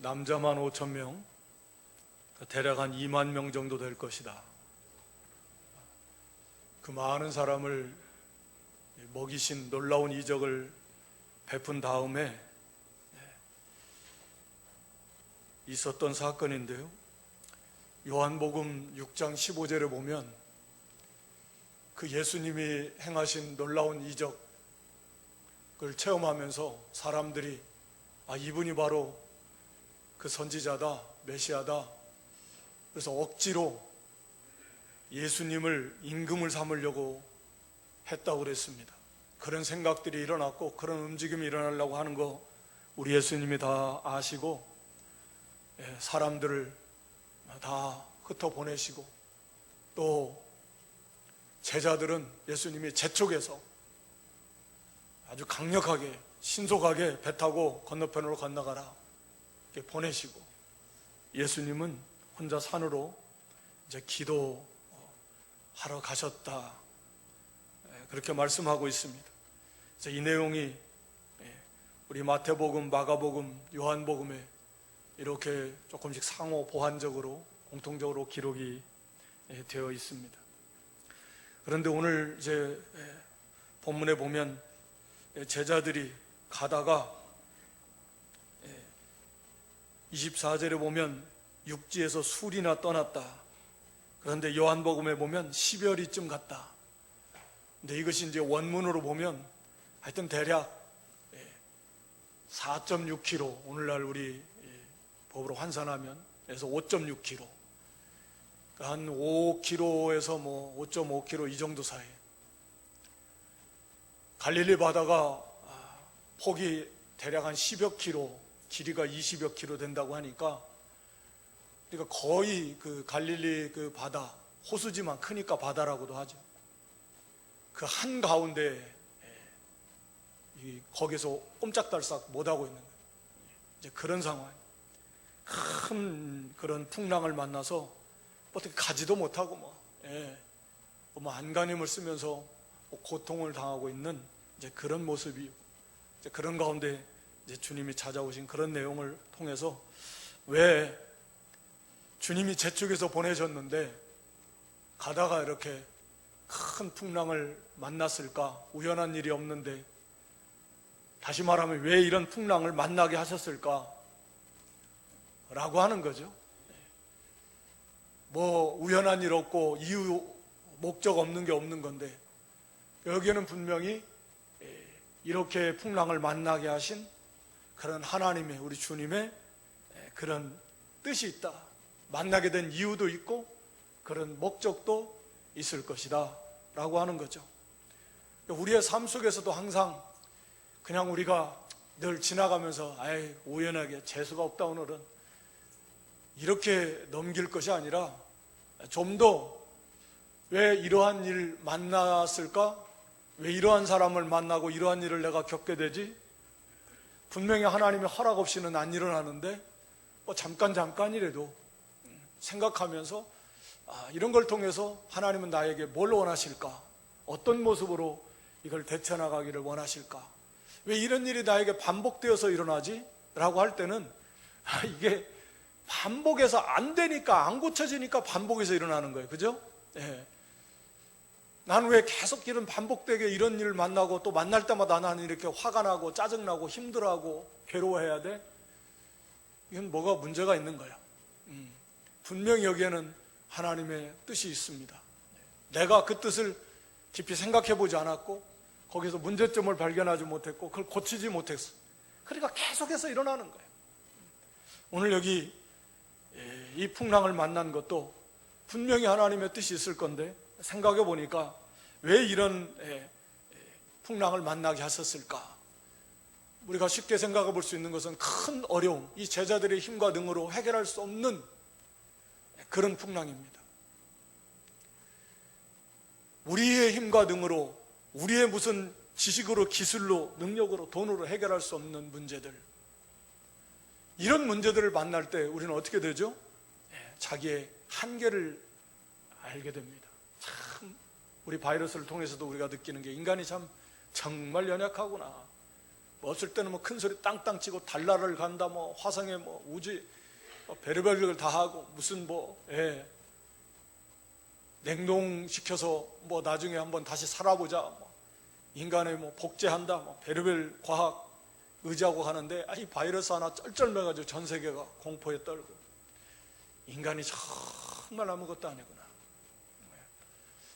남자만 5천 명, 대략 한 2만 명 정도 될 것이다. 그 많은 사람을 먹이신 놀라운 이적을 베푼 다음에 있었던 사건인데요. 요한복음 6장 15절에 보면 그 예수님이 행하신 놀라운 이적을 체험하면서 사람들이 이분이 바로 그 선지자다, 메시아다. 그래서 억지로 예수님을 임금을 삼으려고 했다고 그랬습니다. 그런 생각들이 일어났고 그런 움직임이 일어나려고 하는 거 우리 예수님이 다 아시고 사람들을 다 흩어보내시고 또 제자들은 예수님이 재촉해서 아주 강력하게 신속하게 배 타고 건너편으로 건너가라 이렇게 보내시고 예수님은 혼자 산으로 이제 기도하러 가셨다 그렇게 말씀하고 있습니다. 이 내용이 우리 마태복음, 마가복음, 요한복음에 이렇게 조금씩 상호 보완적으로 공통적으로 기록이 되어 있습니다. 그런데 오늘 이제 본문에 보면 제자들이 가다가 24절에 보면 육지에서 술이나 떠났다. 그런데 요한복음에 보면 10여리쯤 갔다. 근데 이것이 이제 원문으로 보면 하여튼 대략 4.6km, 오늘날 우리 법으로 환산하면 그래서 5.6km, 한 5km에서 5.5km 이 정도 사이. 갈릴리 바다가 폭이 대략 한 10여 킬로, 길이가 20여 킬로 된다고 하니까, 그러니까 거의 그 갈릴리 그 바다, 호수지만 크니까 바다라고도 하죠. 그 한가운데 거기서 꼼짝달싹 못하고 있는 거예요. 이제 그런 상황. 큰 그런 풍랑을 만나서 어떻게 가지도 못하고 안간힘을 쓰면서 고통을 당하고 있는 이제 그런 모습이, 이제 그런 가운데 이제 주님이 찾아오신 그런 내용을 통해서 왜 주님이 제쪽에서 보내셨는데 가다가 이렇게 큰 풍랑을 만났을까? 우연한 일이 없는데, 다시 말하면 왜 이런 풍랑을 만나게 하셨을까? 라고 하는 거죠. 우연한 일 없고 이유, 목적 없는 게 없는 건데, 여기에는 분명히 이렇게 풍랑을 만나게 하신 그런 하나님의, 우리 주님의 그런 뜻이 있다. 만나게 된 이유도 있고 그런 목적도 있을 것이다 라고 하는 거죠. 우리의 삶 속에서도 항상 그냥 우리가 늘 지나가면서 우연하게 재수가 없다 오늘은 이렇게 넘길 것이 아니라 좀 더 왜 이러한 일 만났을까? 왜 이러한 사람을 만나고 이러한 일을 내가 겪게 되지? 분명히 하나님의 허락 없이는 안 일어나는데 잠깐이라도 생각하면서 이런 걸 통해서 하나님은 나에게 뭘 원하실까? 어떤 모습으로 이걸 대처나가기를 원하실까? 왜 이런 일이 나에게 반복되어서 일어나지? 라고 할 때는 이게 반복해서 안 되니까, 안 고쳐지니까 반복해서 일어나는 거예요. 그죠? 나는 왜 계속 이런 반복되게 이런 일을 만나고 또 만날 때마다 나는 이렇게 화가 나고 짜증나고 힘들어하고 괴로워해야 돼? 이건 뭐가 문제가 있는 거야. 분명히 여기에는 하나님의 뜻이 있습니다. 내가 그 뜻을 깊이 생각해 보지 않았고 거기서 문제점을 발견하지 못했고 그걸 고치지 못했어. 그러니까 계속해서 일어나는 거예요. 오늘 여기 이 풍랑을 만난 것도 분명히 하나님의 뜻이 있을 건데, 생각해 보니까 왜 이런 풍랑을 만나게 하셨을까? 우리가 쉽게 생각해 볼 수 있는 것은 큰 어려움, 이 제자들의 힘과 능으로 해결할 수 없는 그런 풍랑입니다. 우리의 힘과 능으로, 우리의 무슨 지식으로, 기술로, 능력으로, 돈으로 해결할 수 없는 문제들, 이런 문제들을 만날 때 우리는 어떻게 되죠? 자기의 한계를 알게 됩니다. 참 우리 바이러스를 통해서도 우리가 느끼는 게 인간이 참 정말 연약하구나. 뭐 없을 때는 뭐 큰 소리 땅땅 치고 달나라를 간다, 뭐 화성에 뭐 우주 별의별 걸 다 하고 무슨 뭐 냉동시켜서 뭐 나중에 한번 다시 살아보자, 뭐 인간의 뭐 복제한다, 뭐 별의별 과학 의지하고 가는데 이 바이러스 하나 쩔쩔매가지고 전 세계가 공포에 떨고 인간이 정말 아무것도 아니구나.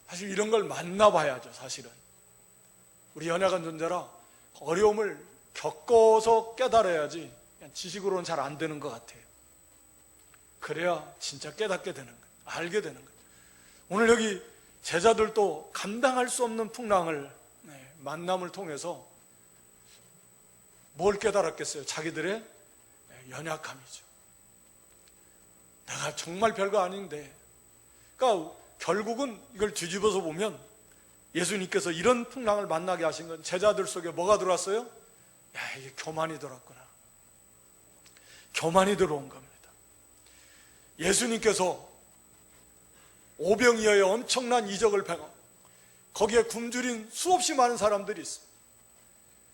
사실 이런 걸 만나봐야죠. 사실은 우리 연약한 존재라 어려움을 겪어서 깨달아야지 그냥 지식으로는 잘 안 되는 것 같아요. 그래야 진짜 깨닫게 되는 거예요. 알게 되는 거예요. 오늘 여기 제자들도 감당할 수 없는 풍랑을 만남을 통해서 뭘 깨달았겠어요? 자기들의 연약함이죠. 내가 정말 별거 아닌데. 그러니까 결국은 이걸 뒤집어서 보면 예수님께서 이런 풍랑을 만나게 하신 건 제자들 속에 뭐가 들어왔어요? 야, 이게 교만이 들어왔구나. 교만이 들어온 겁니다. 예수님께서 오병이어의 엄청난 이적을 팽하고 거기에 굶주린 수없이 많은 사람들이 있어요.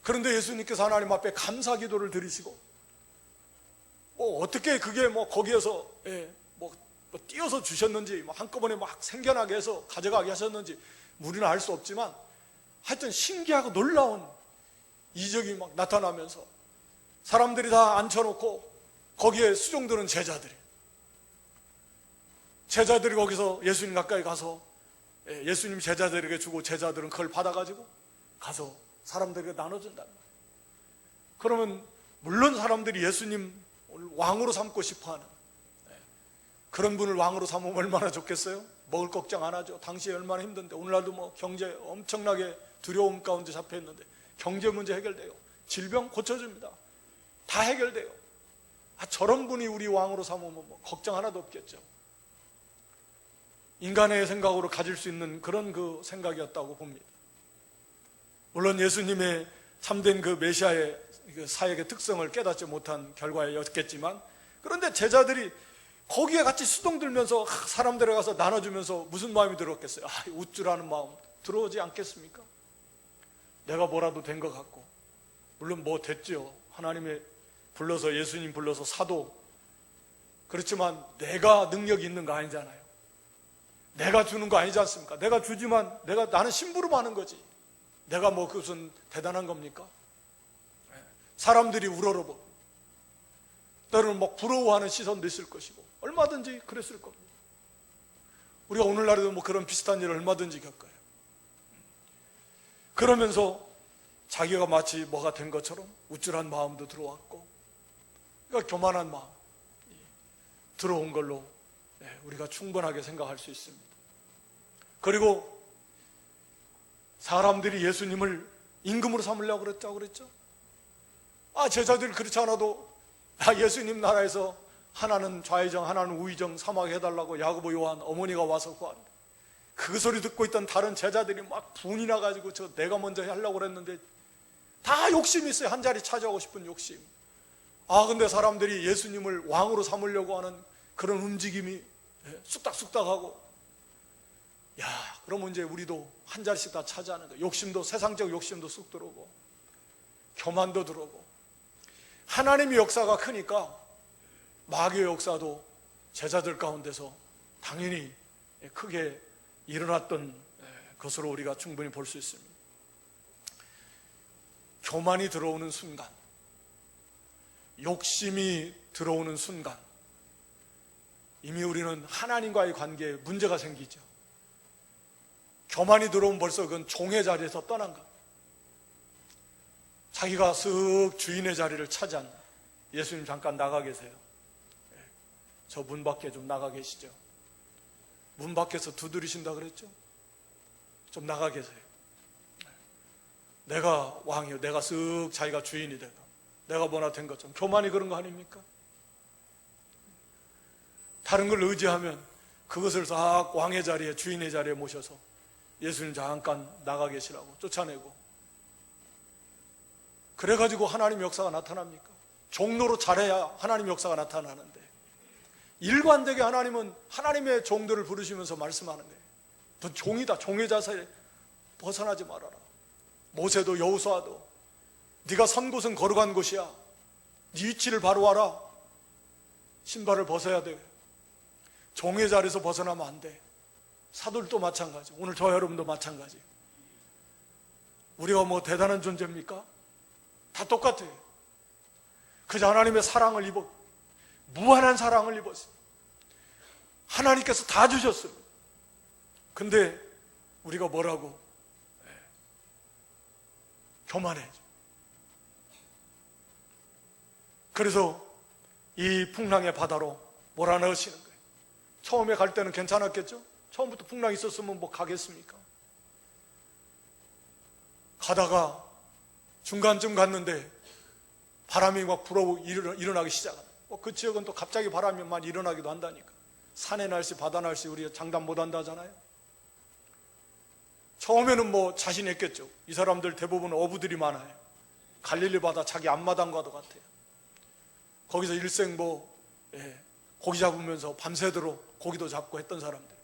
그런데 예수님께서 하나님 앞에 감사 기도를 드리시고 뭐 어떻게 그게 뭐 거기에서 뭐 띄어서 주셨는지 뭐 한꺼번에 막 생겨나게 해서 가져가게 하셨는지 우리는 알 수 없지만 하여튼 신기하고 놀라운 이적이 막 나타나면서 사람들이 다 앉혀놓고 거기에 수종드는 제자들이 거기서 예수님 가까이 가서 예수님 제자들에게 주고 제자들은 그걸 받아가지고 가서 사람들에게 나눠준단 말이에요. 그러면 물론 사람들이 예수님 왕으로 삼고 싶어하는 그런 분을 왕으로 삼으면 얼마나 좋겠어요? 먹을 걱정 안 하죠. 당시에 얼마나 힘든데 오늘날도 뭐 경제 엄청나게 두려움 가운데 잡혀 있는데 경제 문제 해결돼요. 질병 고쳐줍니다. 다 해결돼요. 저런 분이 우리 왕으로 삼으면 뭐 걱정 하나도 없겠죠. 인간의 생각으로 가질 수 있는 그런 그 생각이었다고 봅니다. 물론 예수님의 참된 그 메시아의 사역의 특성을 깨닫지 못한 결과였겠지만 그런데 제자들이 거기에 같이 수동들면서 사람들에 가서 나눠주면서 무슨 마음이 들었겠어요? 우쭐하는 마음 들어오지 않겠습니까? 내가 뭐라도 된 것 같고 물론 뭐 됐죠. 하나님의 불러서 예수님 불러서 사도 그렇지만 내가 능력이 있는 거 아니잖아요. 내가 주는 거 아니지 않습니까? 내가 주지만 나는 심부름하는 거지. 내가 뭐 그것은 대단한 겁니까? 사람들이 우러러보고 때로는 막 부러워하는 시선도 있을 것이고 얼마든지 그랬을 겁니다. 우리가 오늘날에도 뭐 그런 비슷한 일을 얼마든지 겪어요. 그러면서 자기가 마치 뭐가 된 것처럼 우쭐한 마음도 들어왔고 그러니까 교만한 마음 들어온 걸로 우리가 충분하게 생각할 수 있습니다. 그리고 사람들이 예수님을 임금으로 삼으려고 그랬죠. 제자들이 그렇지 않아도 예수님 나라에서 하나는 좌의정 하나는 우의정 삼하게 해달라고 야고보 요한 어머니가 와서 구합니다. 그 소리 듣고 있던 다른 제자들이 막 분이 나가지고 내가 먼저 하려고 그랬는데 다 욕심이 있어요. 한 자리 차지하고 싶은 욕심. 근데 사람들이 예수님을 왕으로 삼으려고 하는 그런 움직임이 쑥닥쑥닥하고 그러면 이제 우리도 한 자리씩 다 차지하는 거예요. 욕심도 세상적 욕심도 쑥 들어오고 교만도 들어오고 하나님의 역사가 크니까 마귀의 역사도 제자들 가운데서 당연히 크게 일어났던 것으로 우리가 충분히 볼 수 있습니다. 교만이 들어오는 순간, 욕심이 들어오는 순간 이미 우리는 하나님과의 관계에 문제가 생기죠. 교만이 들어오면 벌써 그건 종의 자리에서 떠난 겁니다. 자기가 쓱 주인의 자리를 차지한 예수님 잠깐 나가 계세요. 저 문 밖에 좀 나가 계시죠. 문 밖에서 두드리신다 그랬죠. 좀 나가 계세요. 내가 왕이요. 내가 쓱 자기가 주인이 되고 내가 뭐나 된 것처럼 교만이 그런 거 아닙니까? 다른 걸 의지하면 그것을 싹 왕의 자리에 주인의 자리에 모셔서 예수님 잠깐 나가 계시라고 쫓아내고 그래가지고 하나님 역사가 나타납니까? 종로로 잘해야 하나님 역사가 나타나는데 일관되게 하나님은 하나님의 종들을 부르시면서 말씀하는 거예요. 너 종이다. 종의 자세에 벗어나지 말아라. 모세도 여호수아도 네가 선 곳은 거룩한 곳이야. 네 위치를 바로 알아. 신발을 벗어야 돼. 종의 자리에서 벗어나면 안 돼. 사도들도 마찬가지. 오늘 저 여러분도 마찬가지. 우리가 뭐 대단한 존재입니까? 다 똑같아요. 그저 하나님의 사랑을 입어, 무한한 사랑을 입었어요. 하나님께서 다 주셨어요. 근데 우리가 뭐라고? 교만해져. 그래서 이 풍랑의 바다로 몰아넣으시는 거예요. 처음에 갈 때는 괜찮았겠죠? 처음부터 풍랑이 있었으면 뭐 가겠습니까? 가다가 중간쯤 갔는데 바람이 막 불어 일어나기 시작합니다. 그 지역은 또 갑자기 바람이 막 일어나기도 한다니까. 산의 날씨, 바다 날씨 우리가 장담 못 한다잖아요. 처음에는 뭐 자신 있겠죠. 이 사람들 대부분 어부들이 많아요. 갈릴리 바다 자기 앞마당과도 같아요. 거기서 일생 고기 잡으면서 밤새도록 고기도 잡고 했던 사람들.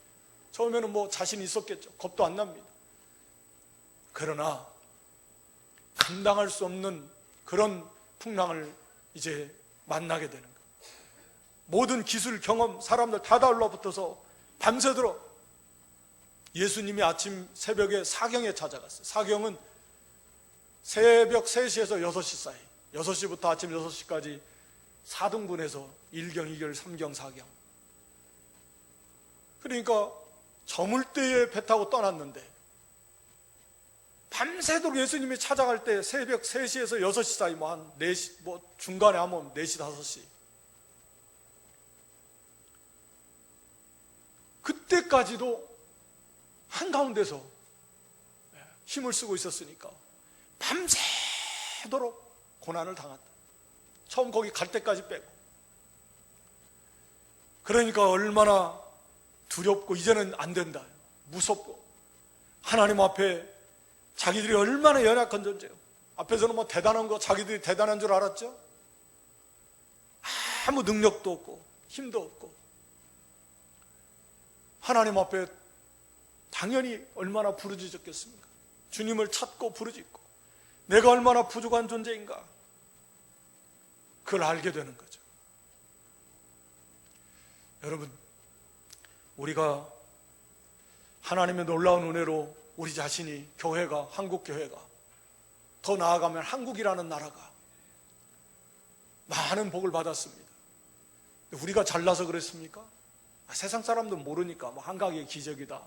처음에는 뭐 자신 있었겠죠. 겁도 안 납니다. 그러나 감당할 수 없는 그런 풍랑을 이제 만나게 되는 거예요. 모든 기술, 경험, 사람들 다 달라붙어서 밤새도록 예수님이 아침 새벽에 사경에 찾아갔어요. 사경은 새벽 3시에서 6시 사이, 6시부터 아침 6시까지 4등분해서 1경, 2경, 3경, 4경. 그러니까 저물 때에 배 타고 떠났는데 밤새도록 예수님이 찾아갈 때 새벽 3시에서 6시 사이 한 4시, 중간에 하면 4시, 5시. 그때까지도 한가운데서 힘을 쓰고 있었으니까 밤새도록 고난을 당했다. 처음 거기 갈 때까지 빼고. 그러니까 얼마나 두렵고 이제는 안 된다. 무섭고. 하나님 앞에 자기들이 얼마나 연약한 존재예요. 앞에서는 뭐 대단한 거 자기들이 대단한 줄 알았죠? 아무 능력도 없고 힘도 없고. 하나님 앞에 당연히 얼마나 부르짖었겠습니까? 주님을 찾고 부르짖고 내가 얼마나 부족한 존재인가 그걸 알게 되는 거죠. 여러분, 우리가 하나님의 놀라운 은혜로 우리 자신이 교회가, 한국 교회가 더 나아가면 한국이라는 나라가 많은 복을 받았습니다. 우리가 잘나서 그랬습니까? 세상 사람들은 모르니까 한강의 기적이다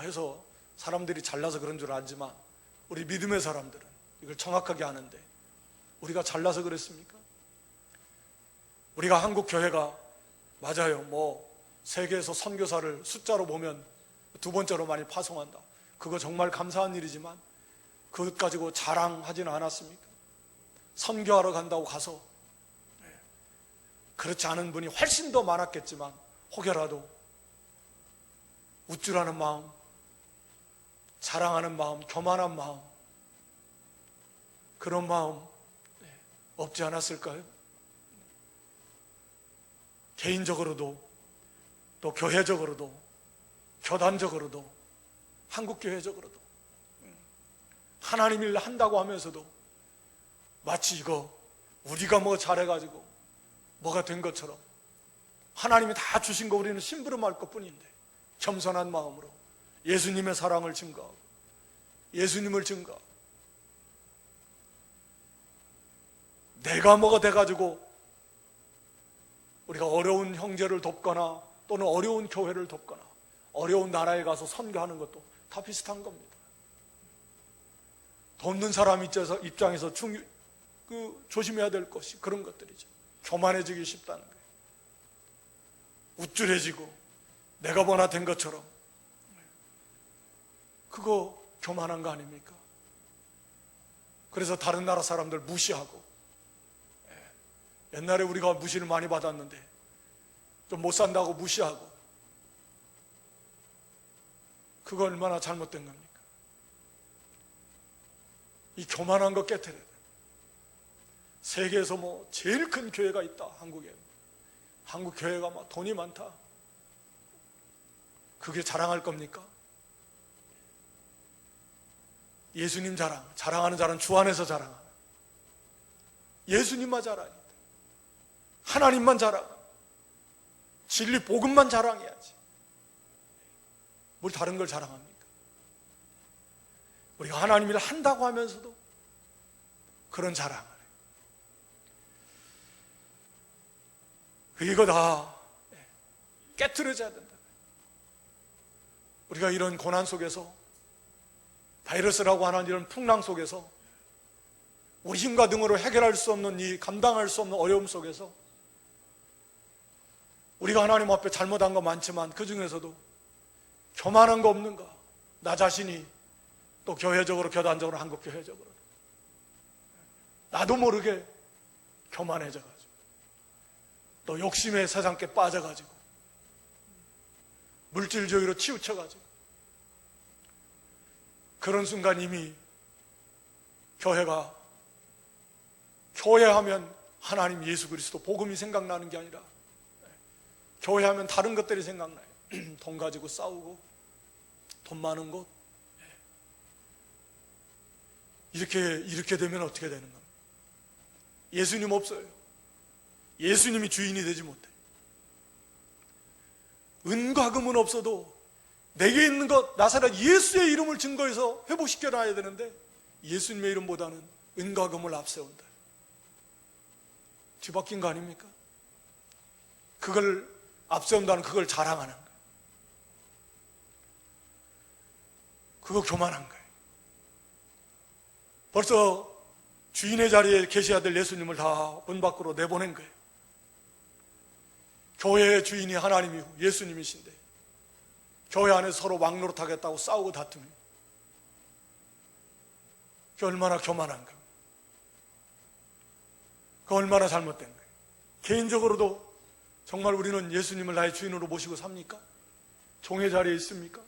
해서 사람들이 잘나서 그런 줄 알지만 우리 믿음의 사람들은 이걸 정확하게 아는데 우리가 잘나서 그랬습니까? 우리가 한국 교회가 맞아요. 세계에서 선교사를 숫자로 보면 2번째로 많이 파송한다. 그거 정말 감사한 일이지만 그것 가지고 자랑하지는 않았습니까? 선교하러 간다고 가서 그렇지 않은 분이 훨씬 더 많았겠지만 혹여라도 우쭐하는 마음, 자랑하는 마음, 교만한 마음, 그런 마음 없지 않았을까요? 개인적으로도 또 교회적으로도 교단적으로도 한국교회적으로도 하나님 일 한다고 하면서도 마치 이거 우리가 잘해가지고 뭐가 된 것처럼 하나님이 다 주신 거 우리는 심부름할 것뿐인데 겸손한 마음으로 예수님의 사랑을 증거하고 예수님을 증거하고 내가 뭐가 돼가지고 우리가 어려운 형제를 돕거나 또는 어려운 교회를 돕거나 어려운 나라에 가서 선교하는 것도 다 비슷한 겁니다. 돕는 사람 입장에서 조심해야 될 것이 그런 것들이죠. 교만해지기 쉽다는 거예요. 우쭐해지고 내가 뭐나 된 것처럼. 그거 교만한 거 아닙니까? 그래서 다른 나라 사람들 무시하고 옛날에 우리가 무시를 많이 받았는데 좀 못 산다고 무시하고 그거 얼마나 잘못된 겁니까? 이 교만한 거 깨트려야 돼. 세계에서 제일 큰 교회가 있다. 한국에. 한국 교회가 돈이 많다. 그게 자랑할 겁니까? 예수님 자랑하는 자는 주 안에서 자랑하나. 예수님만 자랑해야 돼. 하나님만 자랑. 진리 복음만 자랑해야지. 뭘 다른 걸 자랑합니까? 우리가 하나님 일을 한다고 하면서도 그런 자랑을 해요. 이거 다 깨트려져야 된다. 우리가 이런 고난 속에서, 바이러스라고 하는 이런 풍랑 속에서, 우리 힘과 등으로 해결할 수 없는 이 감당할 수 없는 어려움 속에서 우리가 하나님 앞에 잘못한 거 많지만 그 중에서도 교만한 거 없는가? 나 자신이 또 교회적으로, 교단적으로, 한국교회적으로 나도 모르게 교만해져가지고 또 욕심에 세상께 빠져가지고 물질주의로 치우쳐가지고 그런 순간 이미 교회하면 하나님 예수 그리스도 복음이 생각나는 게 아니라 교회하면 다른 것들이 생각나요. 돈 가지고 싸우고 돈 많은 곳. 이렇게 되면 어떻게 되는 겁니까? 예수님 없어요. 예수님이 주인이 되지 못해. 은과 금은 없어도 내게 있는 것 나사렛 예수의 이름을 증거해서 회복시켜 놔야 되는데 예수님의 이름보다는 은과 금을 앞세운다. 뒤바뀐 거 아닙니까? 그걸 앞세운다는 그걸 자랑하는 거예요. 그거 교만한 거예요. 벌써 주인의 자리에 계셔야 될 예수님을 다 문 밖으로 내보낸 거예요. 교회의 주인이 하나님이고 예수님이신데 교회 안에서 서로 왕노릇하겠다고 싸우고 다투면 그게 얼마나 교만한 거예요. 그게 얼마나 잘못된 거예요. 개인적으로도 정말 우리는 예수님을 나의 주인으로 모시고 삽니까? 종의 자리에 있습니까?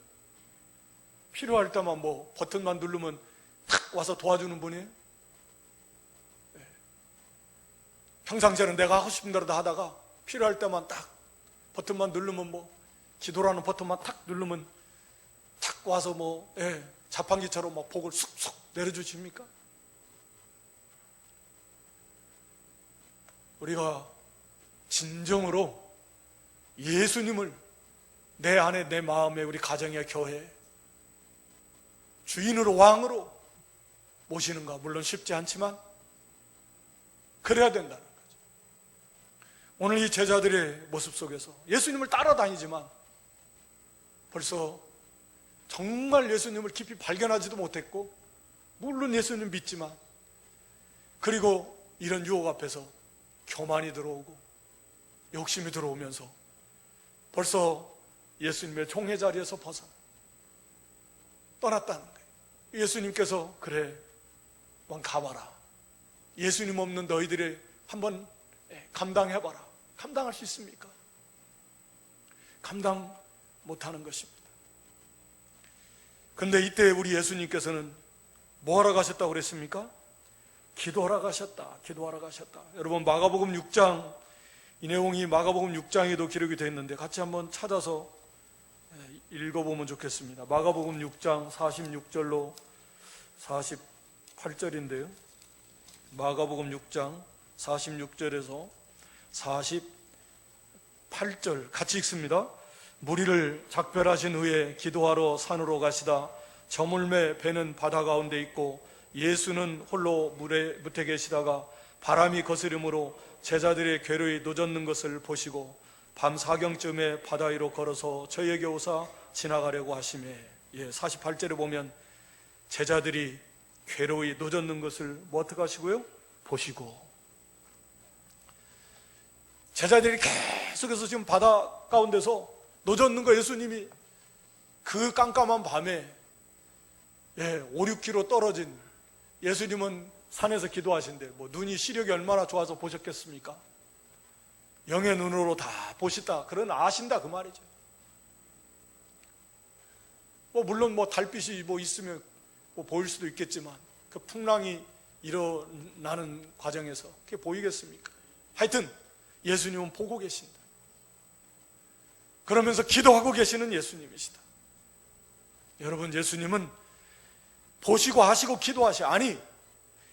필요할 때만 버튼만 누르면 탁 와서 도와주는 분이에요? 평상시에는 내가 하고 싶은 대로 다 하다가 필요할 때만 딱 버튼만 누르면 기도라는 버튼만 탁 누르면 탁 와서 자판기처럼 복을 쑥쑥 내려주십니까? 우리가 진정으로 예수님을 내 안에, 내 마음에, 우리 가정의 교회에 주인으로, 왕으로 모시는가? 물론 쉽지 않지만 그래야 된다는 거죠. 오늘 이 제자들의 모습 속에서 예수님을 따라다니지만 벌써 정말 예수님을 깊이 발견하지도 못했고, 물론 예수님 믿지만, 그리고 이런 유혹 앞에서 교만이 들어오고 욕심이 들어오면서 벌써 예수님의 종의 자리에서 벗어나 떠났다는 거예요. 예수님께서 그래, 가봐라. 예수님 없는 너희들이 한번 감당해봐라. 감당할 수 있습니까? 감당 못하는 것입니다. 근데 이때 우리 예수님께서는 뭐하러 가셨다고 그랬습니까? 기도하러 가셨다. 기도하러 가셨다. 여러분, 마가복음 6장, 이 내용이 마가복음 6장에도 기록이 되어 있는데 같이 한번 찾아서 읽어보면 좋겠습니다. 마가복음 6장 46절로 48절인데요. 마가복음 6장 46절에서 48절 같이 읽습니다. 무리를 작별하신 후에 기도하러 산으로 가시다 저물매 배는 바다 가운데 있고 예수는 홀로 무태 계시다가 바람이 거스름으로 제자들의 괴로이 노젓는 것을 보시고 밤 사경쯤에 바다 위로 걸어서 저에게 오사 지나가려고 하시매. 48절에 보면 제자들이 괴로이 노젓는 것을 어떻게 하시고요? 보시고. 제자들이 계속해서 지금 바다 가운데서 노젓는 거 예수님이 그 깜깜한 밤에 5, 6km 떨어진 예수님은 산에서 기도하신대. 눈이 시력이 얼마나 좋아서 보셨겠습니까? 영의 눈으로 다 보시다. 그런 아신다 그 말이죠. 물론 달빛이 있으면 보일 수도 있겠지만 그 풍랑이 일어나는 과정에서 그게 보이겠습니까? 하여튼 예수님은 보고 계신다. 그러면서 기도하고 계시는 예수님이시다. 여러분, 예수님은 보시고 하시고 기도하시. 아니,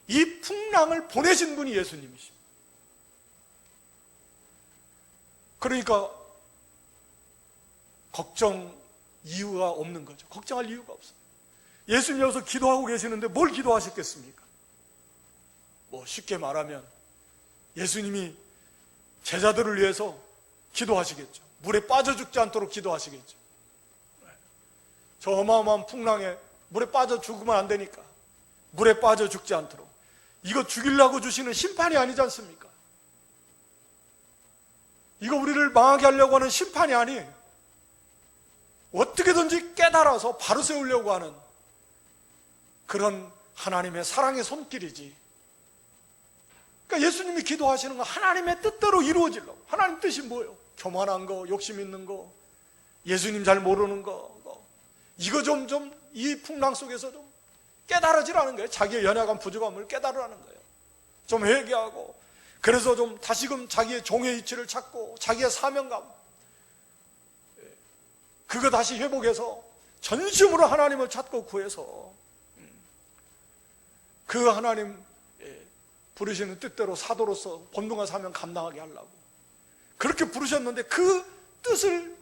이 풍랑을 보내신 분이 예수님이십니다. 그러니까 걱정 이유가 없는 거죠. 걱정할 이유가 없어요. 예수님 여기서 기도하고 계시는데 뭘 기도하셨겠습니까? 뭐 쉽게 말하면 예수님이 제자들을 위해서 기도하시겠죠. 물에 빠져 죽지 않도록 기도하시겠죠. 저 어마어마한 풍랑에 물에 빠져 죽으면 안 되니까 물에 빠져 죽지 않도록. 이거 죽이려고 주시는 심판이 아니지 않습니까? 이거 우리를 망하게 하려고 하는 심판이 아니에요. 어떻게든지 깨달아서 바로 세우려고 하는 그런 하나님의 사랑의 손길이지. 그러니까 예수님이 기도하시는 건 하나님의 뜻대로 이루어지려고. 하나님 뜻이 뭐예요? 교만한 거, 욕심 있는 거, 예수님 잘 모르는 거, 이거 좀 이 풍랑 속에서 좀 깨달아지라는 거예요. 자기의 연약한 부족함을 깨달으라는 거예요. 좀 회개하고, 그래서 좀 다시금 자기의 종의 이치를 찾고 자기의 사명감, 그거 다시 회복해서 전심으로 하나님을 찾고 구해서 그 하나님 부르시는 뜻대로 사도로서 본분과 사명 감당하게 하려고 그렇게 부르셨는데 그 뜻을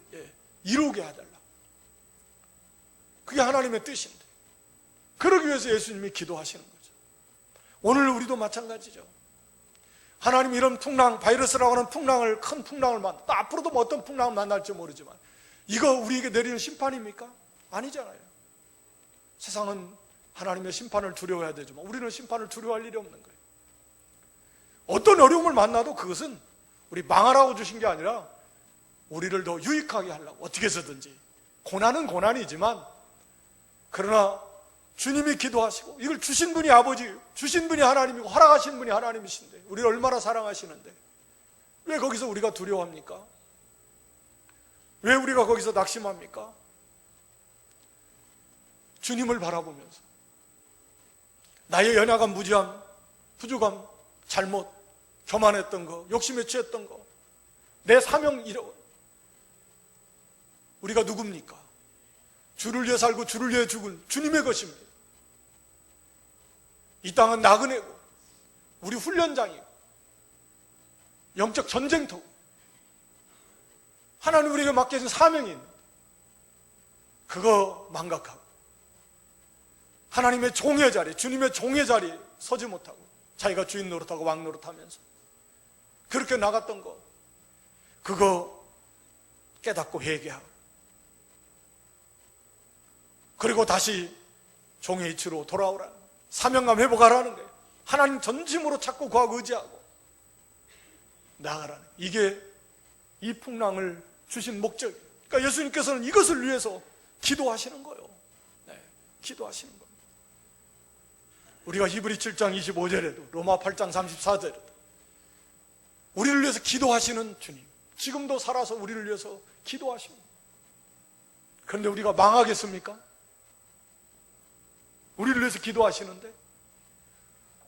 이루게 해달라고. 그게 하나님의 뜻인데 그러기 위해서 예수님이 기도하시는 거죠. 오늘 우리도 마찬가지죠. 하나님 이런 풍랑, 바이러스라고 하는 풍랑을, 큰 풍랑을 또 앞으로도 뭐 어떤 풍랑을 만날지 모르지만 이거 우리에게 내리는 심판입니까? 아니잖아요. 세상은 하나님의 심판을 두려워해야 되지만 우리는 심판을 두려워할 일이 없는 거예요. 어떤 어려움을 만나도 그것은 우리 망하라고 주신 게 아니라 우리를 더 유익하게 하려고 어떻게 해서든지. 고난은 고난이지만 그러나 주님이 기도하시고 이걸 주신 분이 아버지, 주신 분이 하나님이고 허락하신 분이 하나님이신데 우리를 얼마나 사랑하시는데 왜 거기서 우리가 두려워합니까? 왜 우리가 거기서 낙심합니까? 주님을 바라보면서 나의 연약한 무지함, 부족함, 잘못, 교만했던 거, 욕심에 취했던 거, 내 사명 잃어. 우리가 누굽니까? 주를 위해 살고 주를 위해 죽은 주님의 것입니다. 이 땅은 나그네고 우리 훈련장이고 영적 전쟁터고 하나님 우리에게 맡겨진 사명인 그거 망각하고 하나님의 종의 자리, 주님의 종의 자리 서지 못하고 자기가 주인 노릇하고 왕 노릇하면서 그렇게 나갔던 거 그거 깨닫고 회개하고 그리고 다시 종의 이치로 돌아오라는 사명감 회복하라는 거예요. 하나님 전심으로 찾고 구하고 의지하고 나아가라는 이게 이 풍랑을 주신 목적이에요. 그러니까 예수님께서는 이것을 위해서 기도하시는 거예요. 네, 기도하시는 겁니다. 우리가 히브리 7장 25절에도 로마 8장 34절에도 우리를 위해서 기도하시는 주님, 지금도 살아서 우리를 위해서 기도하십니다. 그런데 우리가 망하겠습니까? 우리를 위해서 기도하시는데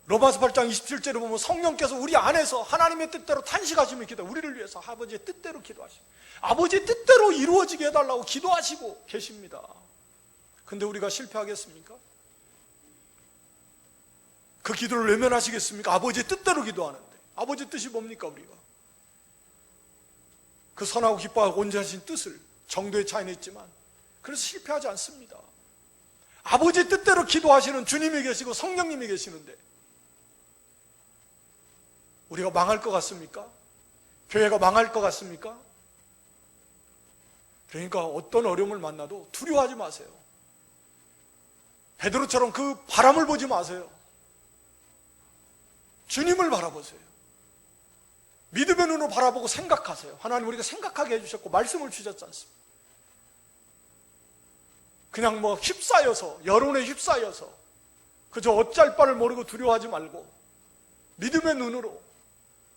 로마서 8장 27절에 보면 성령께서 우리 안에서 하나님의 뜻대로 탄식하시며 기도, 우리를 위해서 아버지의 뜻대로 기도하시고 아버지의 뜻대로 이루어지게 해달라고 기도하시고 계십니다. 근데 우리가 실패하겠습니까? 그 기도를 외면하시겠습니까? 아버지의 뜻대로 기도하는데 아버지의 뜻이 뭡니까? 우리가 그 선하고 기뻐하고 온전하신 뜻을 정도의 차이는 있지만 그래서 실패하지 않습니다. 아버지의 뜻대로 기도하시는 주님이 계시고 성령님이 계시는데 우리가 망할 것 같습니까? 교회가 망할 것 같습니까? 그러니까 어떤 어려움을 만나도 두려워하지 마세요. 베드로처럼 그 바람을 보지 마세요. 주님을 바라보세요. 믿음의 눈으로 바라보고 생각하세요. 하나님 우리가 생각하게 해주셨고 말씀을 주셨지 않습니까? 그냥 뭐 휩싸여서, 여론에 휩싸여서 그저 어찌할 바를 모르고 두려워하지 말고 믿음의 눈으로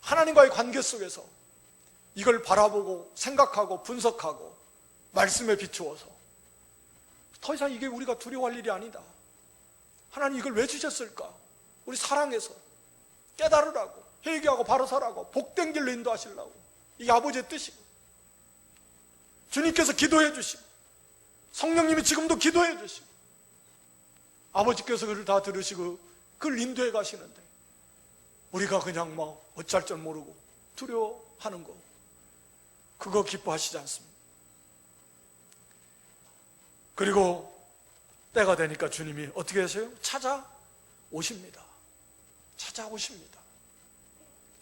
하나님과의 관계 속에서 이걸 바라보고 생각하고 분석하고 말씀에 비추어서 더 이상 이게 우리가 두려워할 일이 아니다. 하나님 이걸 왜 주셨을까? 우리 사랑해서 깨달으라고, 회개하고 바로 서라고, 복된 길로 인도하시려고. 이게 아버지의 뜻이고 주님께서 기도해 주시고 성령님이 지금도 기도해 주시고 아버지께서 그를 다 들으시고 그걸 인도해 가시는데 우리가 그냥 뭐 어쩔 줄 모르고 두려워하는 거, 그거 기뻐하시지 않습니다. 그리고 때가 되니까 주님이 어떻게 하세요? 찾아오십니다. 찾아오십니다.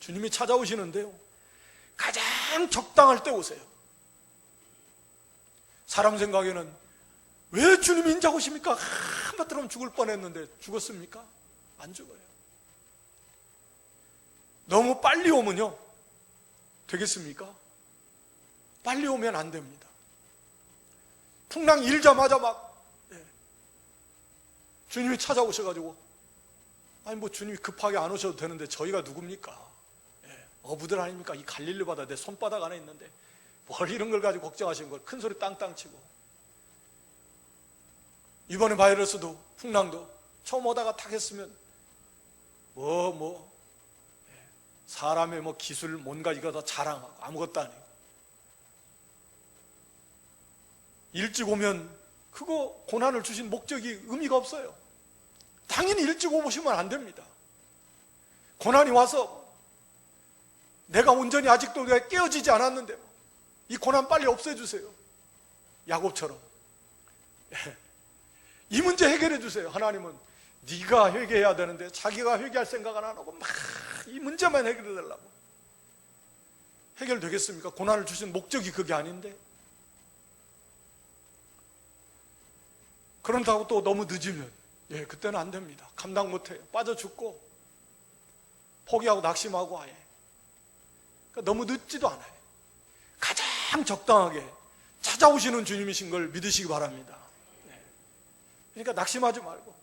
주님이 찾아오시는데요, 가장 적당할 때 오세요. 사람 생각에는 왜 주님이 인자 오십니까? 한번 들으면 죽을 뻔했는데 죽었습니까? 안 죽어요. 너무 빨리 오면요, 되겠습니까? 빨리 오면 안 됩니다. 풍랑 일자마자 막 주님이 찾아오셔가지고, 아니 뭐 주님이 급하게 안 오셔도 되는데 저희가 누굽니까? 어부들 아닙니까? 이 갈릴리 바다 내 손바닥 안에 있는데 뭘 이런 걸 가지고 걱정하시는 걸, 큰 소리 땅땅 치고. 이번에 바이러스도 풍랑도 처음 오다가 타겠으면 사람의 뭐 기술 뭔가 이거 다 자랑하고 아무것도 아니고, 일찍 오면 그거 고난을 주신 목적이 의미가 없어요. 당연히 일찍 오시면 안 됩니다. 고난이 와서 내가 온전히 아직도 깨어지지 않았는데 이 고난 빨리 없애주세요. 야곱처럼 이 문제 해결해 주세요. 하나님은 네가 회개해야 되는데 자기가 회개할 생각 안 하고 막 이 문제만 해결해 달라고. 해결되겠습니까? 고난을 주신 목적이 그게 아닌데. 그런다고 또 너무 늦으면 그때는 안 됩니다. 감당 못해요. 빠져 죽고 포기하고 낙심하고 아예. 그러니까 너무 늦지도 않아요. 가장 적당하게 찾아오시는 주님이신 걸 믿으시기 바랍니다. 그러니까 낙심하지 말고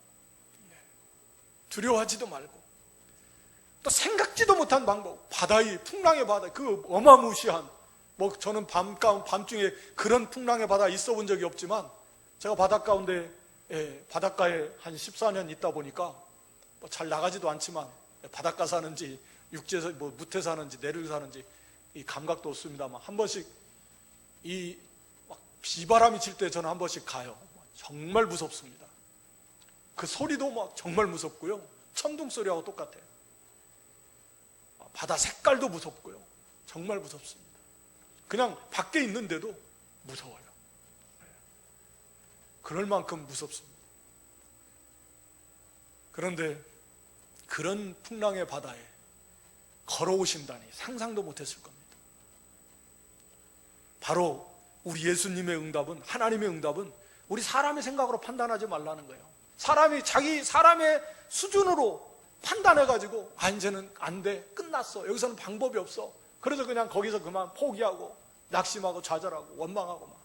두려워하지도 말고, 또 생각지도 못한 방법, 바다의 풍랑의 바다, 그 어마무시한, 뭐 저는 밤중에 그런 풍랑의 바다에 있어 본 적이 없지만 제가 바닷가에 한 14년 있다 보니까 뭐 잘 나가지도 않지만 바닷가 사는지 육지에서 뭐 무태 사는지 내륙 사는지 이 감각도 없습니다만 한 번씩 이 막 비바람이 칠 때 저는 한 번씩 가요. 정말 무섭습니다. 그 소리도 막 정말 무섭고요, 천둥 소리하고 똑같아요. 바다 색깔도 무섭고요, 정말 무섭습니다. 그냥 밖에 있는데도 무서워요. 그럴 만큼 무섭습니다. 그런데 그런 풍랑의 바다에 걸어오신다니 상상도 못했을 겁니다. 바로 우리 예수님의 응답은, 하나님의 응답은 우리 사람의 생각으로 판단하지 말라는 거예요. 사람이 사람의 수준으로 판단해가지고 이제는 안 돼, 끝났어, 여기서는 방법이 없어, 그래서 그냥 거기서 그만 포기하고 낙심하고 좌절하고 원망하고 막.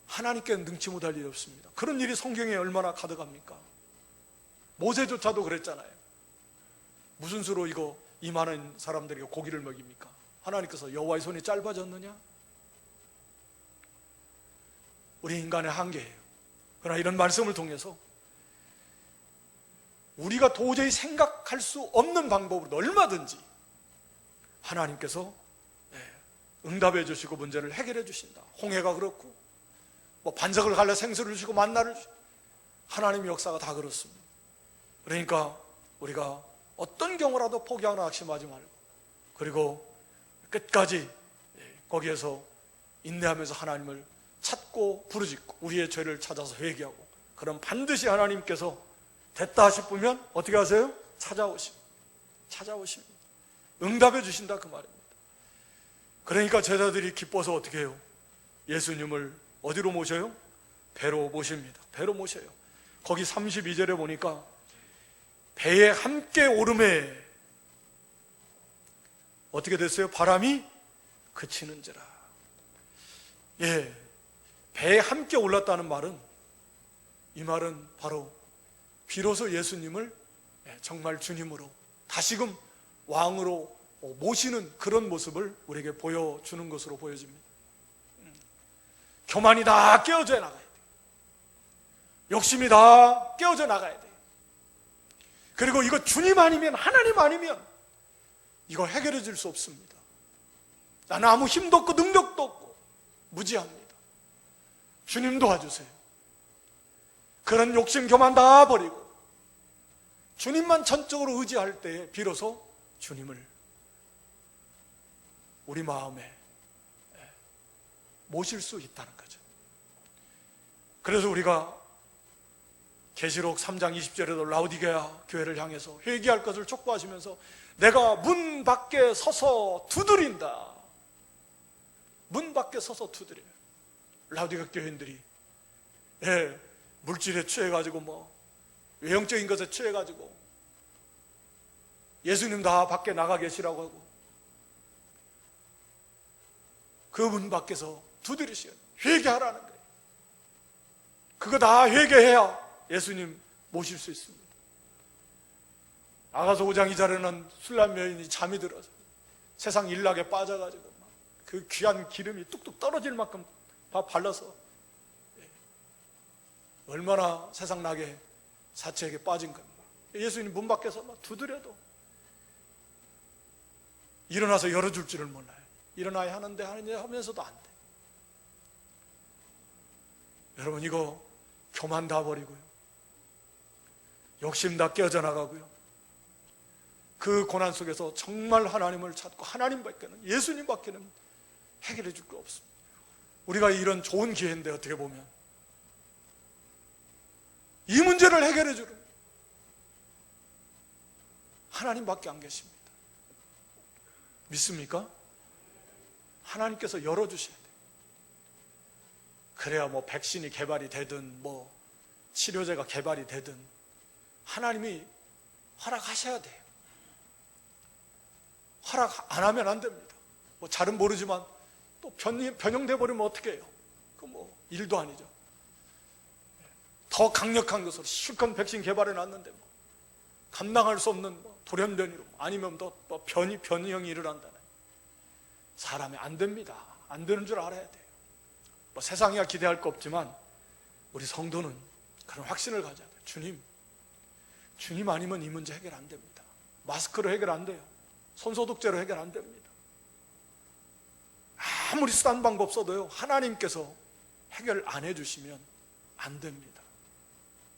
하나님께는 능치 못할 일이 없습니다. 그런 일이 성경에 얼마나 가득합니까? 모세조차도 그랬잖아요. 무슨 수로 이 많은 사람들에게 고기를 먹입니까? 하나님께서 여호와의 손이 짧아졌느냐? 우리 인간의 한계예요. 그러나 이런 말씀을 통해서 우리가 도저히 생각할 수 없는 방법으로 얼마든지 하나님께서 응답해 주시고 문제를 해결해 주신다. 홍해가 그렇고 뭐 반석을 갈라 생수를 주시고 만나를 주시고, 하나님의 역사가 다 그렇습니다. 그러니까 우리가 어떤 경우라도 포기하거나 낙심하지 말고, 그리고 끝까지 거기에서 인내하면서 하나님을 찾고 부르짖고 우리의 죄를 찾아서 회개하고, 그럼 반드시 하나님께서 됐다 싶으면 어떻게 하세요? 찾아오십니다. 응답해 주신다 그 말입니다. 그러니까 제자들이 기뻐서 어떻게 해요? 예수님을 어디로 모셔요? 배로 모십니다. 배로 모셔요. 거기 32절에 보니까 배에 함께 오름에 어떻게 됐어요? 바람이 그치는지라. 배에 함께 올랐다는 말은, 이 말은 바로 비로소 예수님을 정말 주님으로 다시금 왕으로 모시는 그런 모습을 우리에게 보여주는 것으로 보여집니다. 교만이 다 깨어져 나가야 돼요. 욕심이 다 깨어져 나가야 돼요. 그리고 이거 주님 아니면, 하나님 아니면 이거 해결해 줄 수 없습니다. 나는 아무 힘도 없고 능력도 없고 무지합니다. 주님 도와주세요. 그런 욕심 교만 다 버리고 주님만 전적으로 의지할 때에 비로소 주님을 우리 마음에 모실 수 있다는 거죠. 그래서 우리가 계시록 3장 20절에도 라우디게아 교회를 향해서 회개할 것을 촉구하시면서 내가 문 밖에 서서 두드린다. 문 밖에 서서 두드려요. 라우디게아 교회인들이 물질에 취해가지고 외형적인 것에 취해가지고 예수님 다 밖에 나가 계시라고 하고 그 문 밖에서 두드리시오. 회개하라는 거예요. 그거 다 회개해야 예수님 모실 수 있습니다. 아가서 5장 2절에는 술람 여인이 잠이 들어서 세상 일락에 빠져가지고 그 귀한 기름이 뚝뚝 떨어질 만큼 다 발라서 얼마나 세상 나게 사체에게 빠진 겁니다. 예수님 문 밖에서 막 두드려도 일어나서 열어줄 줄을 몰라요. 일어나야 하는데 하면서도 안 돼. 여러분, 이거 교만 다 버리고요, 욕심 다 깨어져 나가고요, 그 고난 속에서 정말 하나님을 찾고 하나님밖에는, 예수님밖에는 해결해 줄 거 없습니다. 우리가 이런 좋은 기회인데 어떻게 보면 이 문제를 해결해 주는 하나님밖에 안 계십니다. 믿습니까? 하나님께서 열어주셔야 돼요. 그래야 백신이 개발이 되든 치료제가 개발이 되든 하나님이 허락하셔야 돼요. 허락 안 하면 안 됩니다. 잘은 모르지만 또 변형돼 버리면 어떻게 해요? 일도 아니죠. 더 강력한 것으로 실컷 백신 개발해 놨는데 감당할 수 없는 돌연변이로 아니면 더 변형이 일어난다네. 사람이 안 됩니다. 안 되는 줄 알아야 돼요. 세상이야 기대할 거 없지만 우리 성도는 그런 확신을 가져야 돼요. 주님 아니면 이 문제 해결 안 됩니다. 마스크로 해결 안 돼요. 손소독제로 해결 안 됩니다. 아무리 싼 방법 써도요, 하나님께서 해결 안 해주시면 안 됩니다.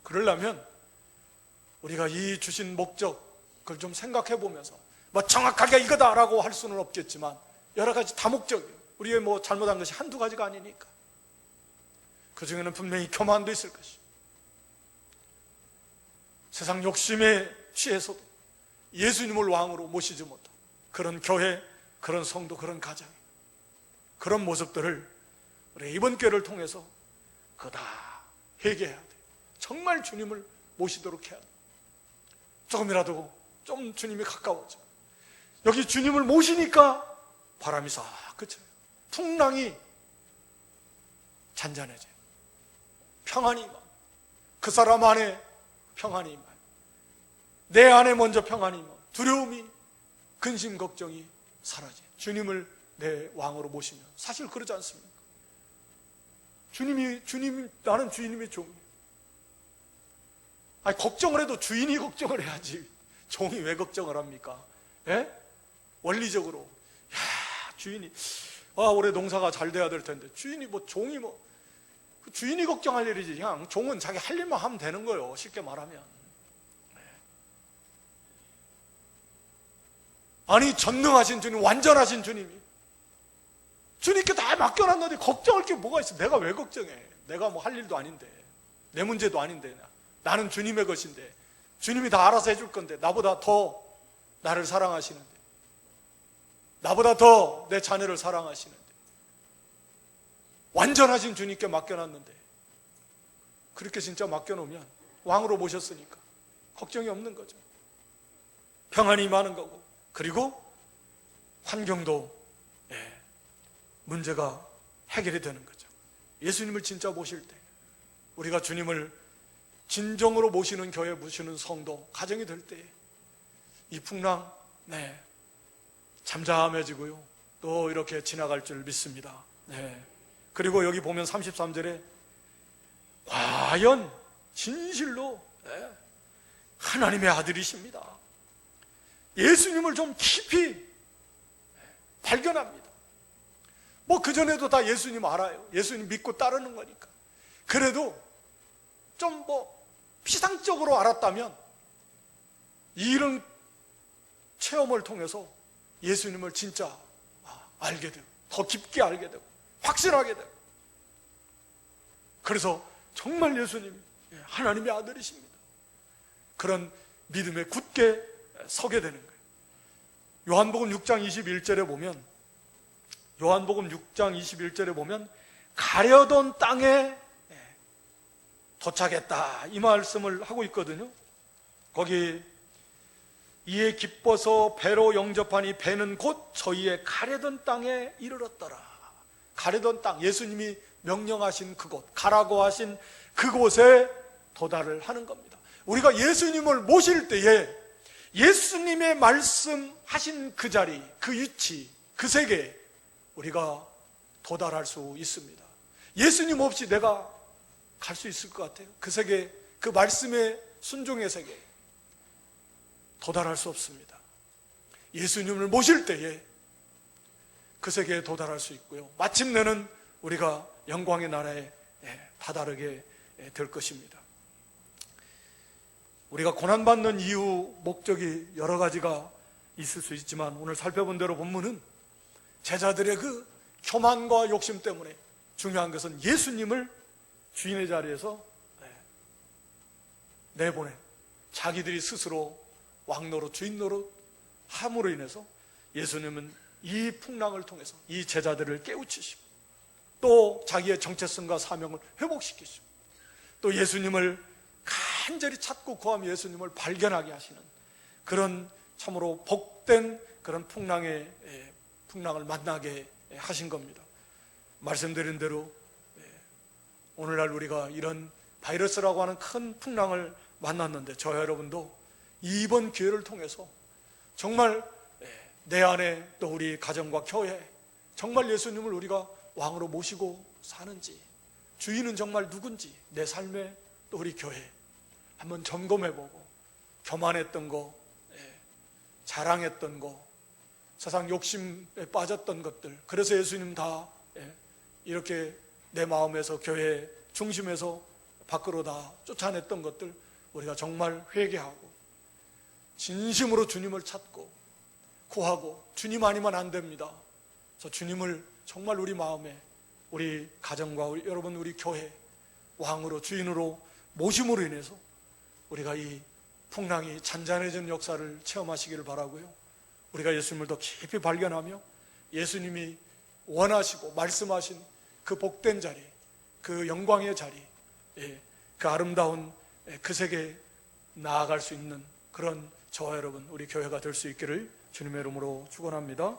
그러려면 우리가 이 주신 목적을 좀 생각해 보면서 정확하게 이거다라고 할 수는 없겠지만 여러 가지 다목적이에요. 우리의 잘못한 것이 한두 가지가 아니니까. 그 중에는 분명히 교만도 있을 것이고 세상 욕심에 취해서도 예수님을 왕으로 모시지 못한 그런 교회, 그런 성도, 그런 가정, 그런 모습들을 우리 이번 기회를 통해서 그거 다 회개해야 돼요. 정말 주님을 모시도록 해야 돼요. 조금이라도 좀 주님이 가까워져. 여기 주님을 모시니까 바람이 싹 그쳐요. 풍랑이 잔잔해져요. 평안이 임하고 그 사람 안에 평안이 임하고 내 안에 먼저 평안이 임하고 두려움이, 근심, 걱정이 사라져요. 주님을 내 왕으로 모시면. 사실 그러지 않습니까? 나는 주님의 종이에요. 걱정을 해도 주인이 걱정을 해야지 종이 왜 걱정을 합니까? 원리적으로 주인이 올해 농사가 잘 돼야 될 텐데 주인이 종이 주인이 걱정할 일이지. 그냥 종은 자기 할 일만 하면 되는 거예요. 쉽게 말하면. 아니, 전능하신 주님, 완전하신 주님이 주님께 다 맡겨놨는데 걱정할 게 뭐가 있어? 내가 왜 걱정해? 내가 할 일도 아닌데, 내 문제도 아닌데, 나는 주님의 것인데, 주님이 다 알아서 해줄 건데, 나보다 더 나를 사랑하시는데, 나보다 더 내 자녀를 사랑하시는데, 완전하신 주님께 맡겨놨는데, 그렇게 진짜 맡겨놓으면 왕으로 모셨으니까 걱정이 없는 거죠. 평안이 많은 거고, 그리고 환경도 문제가 해결이 되는 거죠. 예수님을 진짜 모실 때, 우리가 주님을 진정으로 모시는 교회, 모시는 성도, 가정이 될 때 이 풍랑 잠잠해지고요, 또 이렇게 지나갈 줄 믿습니다. 그리고 여기 보면 33절에 과연 진실로 하나님의 아들이십니다. 예수님을 좀 깊이 발견합니다. 그전에도 다 예수님 알아요. 예수님 믿고 따르는 거니까. 그래도 좀 피상적으로 알았다면 이런 체험을 통해서 예수님을 진짜 알게 되고 더 깊게 알게 되고 확신하게 되고, 그래서 정말 예수님이 하나님의 아들이십니다. 그런 믿음에 굳게 서게 되는 거예요. 요한복음 6장 21절에 보면 가려던 땅에 도착했다, 이 말씀을 하고 있거든요. 거기 이에 기뻐서 배로 영접하니 배는 곧 저희의 가려던 땅에 이르렀더라. 가려던 땅, 예수님이 명령하신 그곳, 가라고 하신 그곳에 도달을 하는 겁니다. 우리가 예수님을 모실 때에 예수님의 말씀하신 그 자리, 그 위치, 그 세계에 우리가 도달할 수 있습니다. 예수님 없이 내가 갈 수 있을 것 같아요? 그 세계, 그 말씀의 순종의 세계에 도달할 수 없습니다. 예수님을 모실 때에 그 세계에 도달할 수 있고요, 마침내는 우리가 영광의 나라에 다다르게 될 것입니다. 우리가 고난받는 이유, 목적이 여러 가지가 있을 수 있지만 오늘 살펴본 대로 본문은 제자들의 그 교만과 욕심 때문에 중요한 것은 예수님을 주인의 자리에서 내보낸, 자기들이 스스로 왕노릇, 주인노릇 함으로 인해서 예수님은 이 풍랑을 통해서 이 제자들을 깨우치시고 또 자기의 정체성과 사명을 회복시키시고 또 예수님을 간절히 찾고 구하며 예수님을 발견하게 하시는 그런 참으로 복된 그런 풍랑을 만나게 하신 겁니다. 말씀드린 대로 오늘날 우리가 이런 바이러스라고 하는 큰 풍랑을 만났는데 저와 여러분도 이번 기회를 통해서 정말 내 안에 또 우리 가정과 교회, 정말 예수님을 우리가 왕으로 모시고 사는지, 주인은 정말 누군지, 내 삶에 또 우리 교회 한번 점검해보고 교만했던 거, 자랑했던 거, 세상 욕심에 빠졌던 것들, 그래서 예수님 다 이렇게 내 마음에서, 교회 중심에서 밖으로 다 쫓아냈던 것들 우리가 정말 회개하고 진심으로 주님을 찾고 구하고, 주님 아니면 안 됩니다. 저 주님을 정말 우리 마음에, 우리 가정과 여러분 우리 교회 왕으로, 주인으로 모심으로 인해서 우리가 이 풍랑이 잔잔해진 역사를 체험하시기를 바라고요, 우리가 예수님을 더 깊이 발견하며 예수님이 원하시고 말씀하신 그 복된 자리, 그 영광의 자리, 그 아름다운 그 세계에 나아갈 수 있는 그런 저와 여러분 우리 교회가 될 수 있기를 주님의 이름으로 축원합니다.